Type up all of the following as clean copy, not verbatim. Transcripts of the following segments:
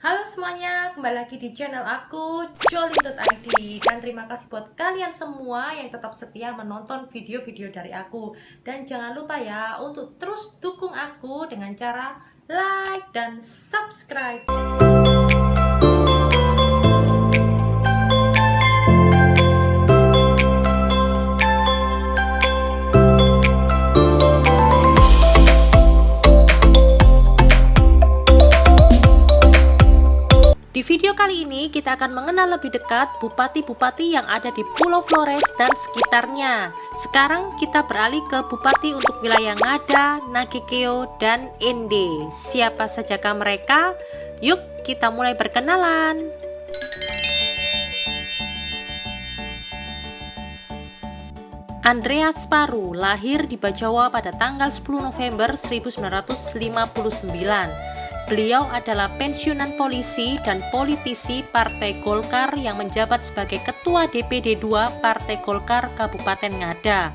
Halo semuanya, kembali lagi di channel aku Jolin.id. Dan terima kasih buat kalian semua yang tetap setia menonton video-video dari aku. Dan jangan lupa ya untuk terus dukung aku dengan cara like dan subscribe. Di video kali ini kita akan mengenal lebih dekat bupati-bupati yang ada di Pulau Flores dan sekitarnya. Sekarang kita beralih ke bupati untuk wilayah Ngada, Nagekeo, dan Ende. Siapa sajakah mereka? Yuk kita mulai berkenalan. Andreas Paru lahir di Bajawa pada tanggal 10 November 1959. Beliau adalah pensiunan polisi dan politisi Partai Golkar yang menjabat sebagai Ketua DPD 2 Partai Golkar Kabupaten Ngada.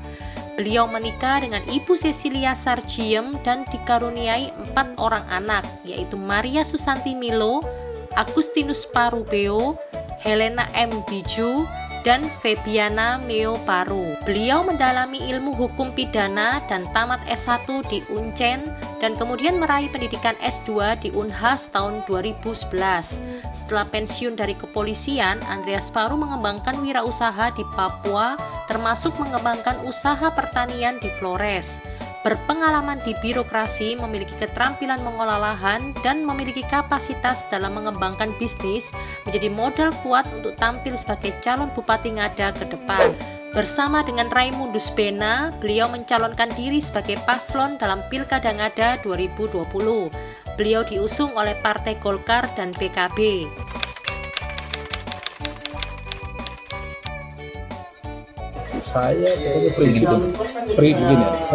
Beliau menikah dengan Ibu Cecilia Sarjiem dan dikaruniai 4 orang anak, yaitu Maria Susanti Milo, Agustinus Paru Beo, Helena M. Biju, dan Febiana Meo Paru. Beliau mendalami ilmu hukum pidana dan tamat S1 di Uncen dan kemudian meraih pendidikan S2 di Unhas tahun 2011. Setelah pensiun dari kepolisian, Andreas Paru mengembangkan wirausaha di Papua, termasuk mengembangkan usaha pertanian di Flores. Berpengalaman di birokrasi, memiliki keterampilan mengolah lahan, dan memiliki kapasitas dalam mengembangkan bisnis, menjadi modal kuat untuk tampil sebagai calon Bupati Ngada ke depan. Bersama dengan Raimundus Bena, beliau mencalonkan diri sebagai paslon dalam Pilkada Ngada 2020. Beliau diusung oleh Partai Golkar dan PKB. Saya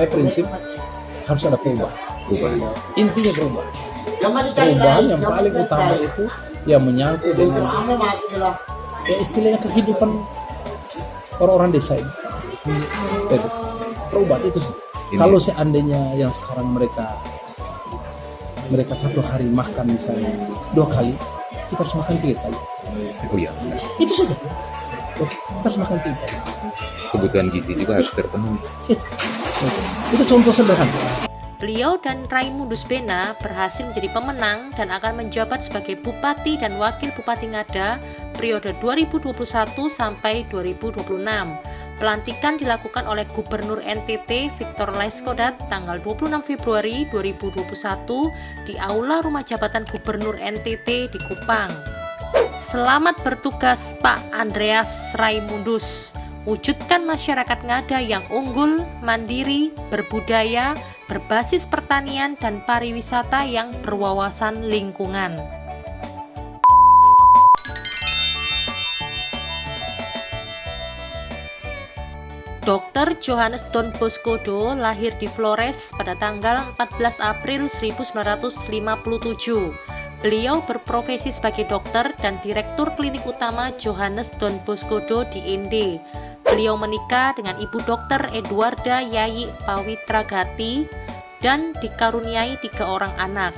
prinsip harus ada perubahan. Intinya perubahan yang paling utama itu yang menyangkut dengan istilahnya kehidupan orang-orang desa ini. Perubahan itu sih. Kalau seandainya yang sekarang mereka satu hari makan misalnya 2 kali, kita harus makan 3 kali. Oh iya. Itu saja. Kita harus makan 3 kali. Kebutuhan gizi juga harus terpenuhi. Itu contoh sederhana. Beliau dan Raimundus Bena berhasil menjadi pemenang dan akan menjabat sebagai Bupati dan Wakil Bupati Ngada periode 2021 sampai 2026. Pelantikan dilakukan oleh Gubernur NTT Victor Laiskodat tanggal 26 Februari 2021 di Aula Rumah Jabatan Gubernur NTT di Kupang. Selamat bertugas Pak Andreas Raimundus. Wujudkan masyarakat Ngada yang unggul, mandiri, berbudaya, berbasis pertanian dan pariwisata yang berwawasan lingkungan. Dr. Johannes Don Boscodo lahir di Flores pada tanggal 14 April 1957. Beliau berprofesi sebagai dokter dan direktur klinik utama Johannes Don Boscodo di Ende. Beliau menikah dengan Ibu Dr. Eduarda Yayi Pawitragati dan dikaruniai 3 orang anak.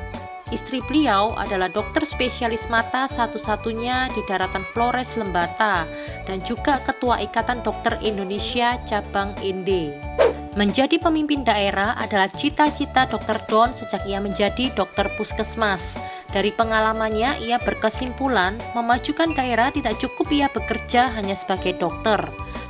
Istri beliau adalah dokter spesialis mata satu-satunya di daratan Flores Lembata dan juga Ketua Ikatan Dokter Indonesia Cabang Ende. Menjadi pemimpin daerah adalah cita-cita Dr. Don sejak ia menjadi dokter puskesmas. Dari pengalamannya, ia berkesimpulan memajukan daerah tidak cukup ia bekerja hanya sebagai dokter.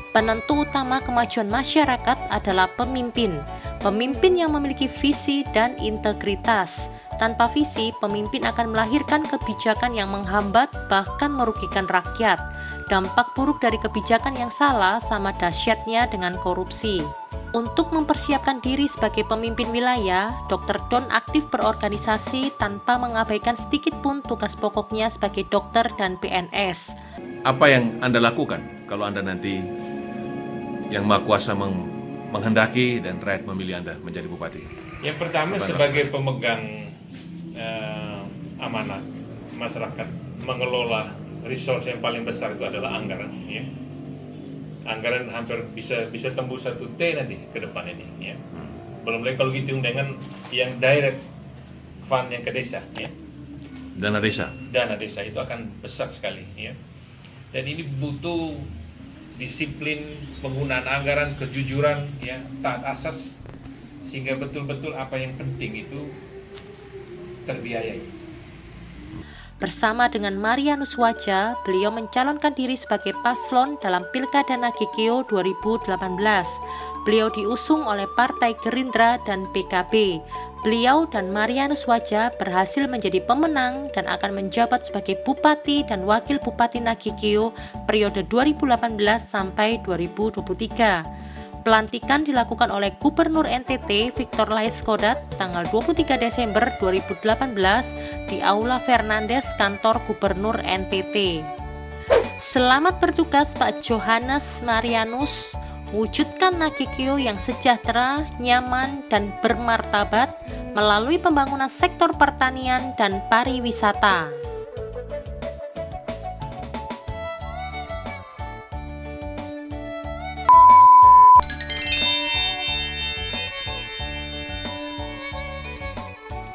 Penentu utama kemajuan masyarakat adalah pemimpin. Pemimpin yang memiliki visi dan integritas. Tanpa visi, pemimpin akan melahirkan kebijakan yang menghambat bahkan merugikan rakyat. Dampak buruk dari kebijakan yang salah sama dahsyatnya dengan korupsi. Untuk mempersiapkan diri sebagai pemimpin wilayah, Dr. Don aktif berorganisasi tanpa mengabaikan sedikit pun tugas pokoknya sebagai dokter dan PNS. Apa yang Anda lakukan kalau Anda nanti yang Maha Kuasa menghendaki dan rakyat memilih Anda menjadi bupati? Yang pertama, sebagai pemegang amanat masyarakat, mengelola resource yang paling besar itu adalah anggaran. Ya. Anggaran hampir bisa tembus 1 T nanti ke depan ini. Ya. Belum lagi kalau dihitung dengan yang direct fund yang ke desa. Ya. Dana desa. dana desa itu akan besar sekali ya. Dan ini butuh disiplin penggunaan anggaran, kejujuran ya, taat asas, sehingga betul-betul apa yang penting itu terbiayai. Bersama dengan Marianus Waja, beliau mencalonkan diri sebagai paslon dalam Pilkada Nagekeo 2018. Beliau diusung oleh Partai Gerindra dan PKB. Beliau dan Marianus Waja berhasil menjadi pemenang dan akan menjabat sebagai Bupati dan Wakil Bupati Nagekeo periode 2018 sampai 2023. Pelantikan dilakukan oleh Gubernur NTT Victor Laiskodat tanggal 23 Desember 2018 di Aula Fernandes kantor Gubernur NTT. Selamat bertugas Pak Johannes Marianus. Wujudkan Nagekeo yang sejahtera, nyaman, dan bermartabat melalui pembangunan sektor pertanian dan pariwisata.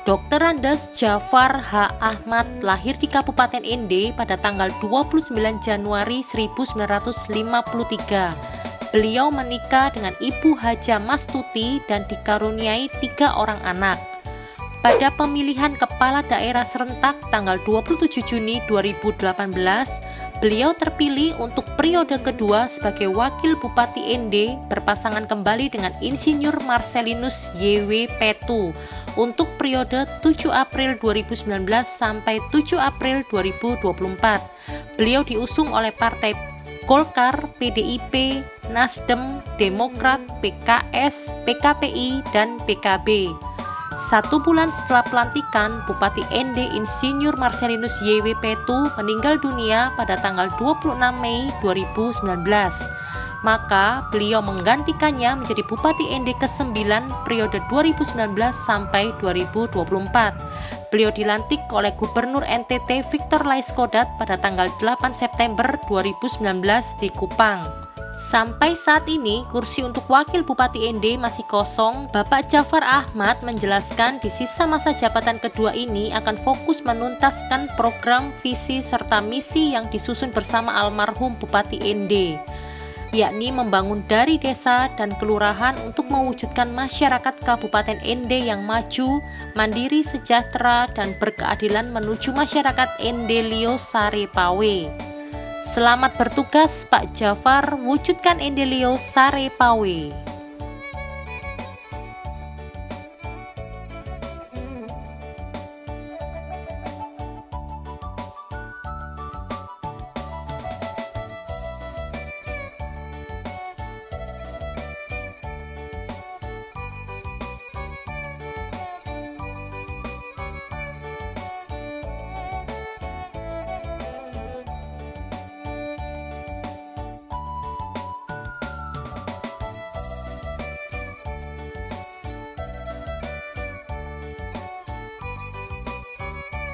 Dr. Andes Jafar H. Ahmad lahir di Kabupaten Ende pada tanggal 29 Januari 1953. Beliau menikah dengan Ibu Haja Mastuti dan dikaruniai 3 orang anak. Pada pemilihan kepala daerah serentak tanggal 27 Juni 2018, beliau terpilih untuk periode kedua sebagai Wakil Bupati Ende berpasangan kembali dengan Insinyur Marcelinus Y.W. Petu untuk periode 7 April 2019 sampai 7 April 2024. Beliau diusung oleh Partai Golkar, PDIP, Nasdem, Demokrat, PKS, PKPI, dan PKB. 1 bulan setelah pelantikan, Bupati Ende Insinyur Marcelinus Y.W. Petu meninggal dunia pada tanggal 26 Mei 2019. Maka beliau menggantikannya menjadi Bupati Ende ke-9 periode 2019 sampai 2024. Beliau dilantik oleh Gubernur NTT Victor Laiskodat pada tanggal 8 September 2019 di Kupang. Sampai saat ini, kursi untuk Wakil Bupati Ende masih kosong. Bapak Jafar Ahmad menjelaskan di sisa masa jabatan kedua ini akan fokus menuntaskan program, visi, serta misi yang disusun bersama almarhum Bupati Ende, yakni membangun dari desa dan kelurahan untuk mewujudkan masyarakat Kabupaten Ende yang maju, mandiri, sejahtera, dan berkeadilan menuju masyarakat Endelio Sare Pawe. Selamat bertugas Pak Jafar, wujudkan Endelio Sare Pawe.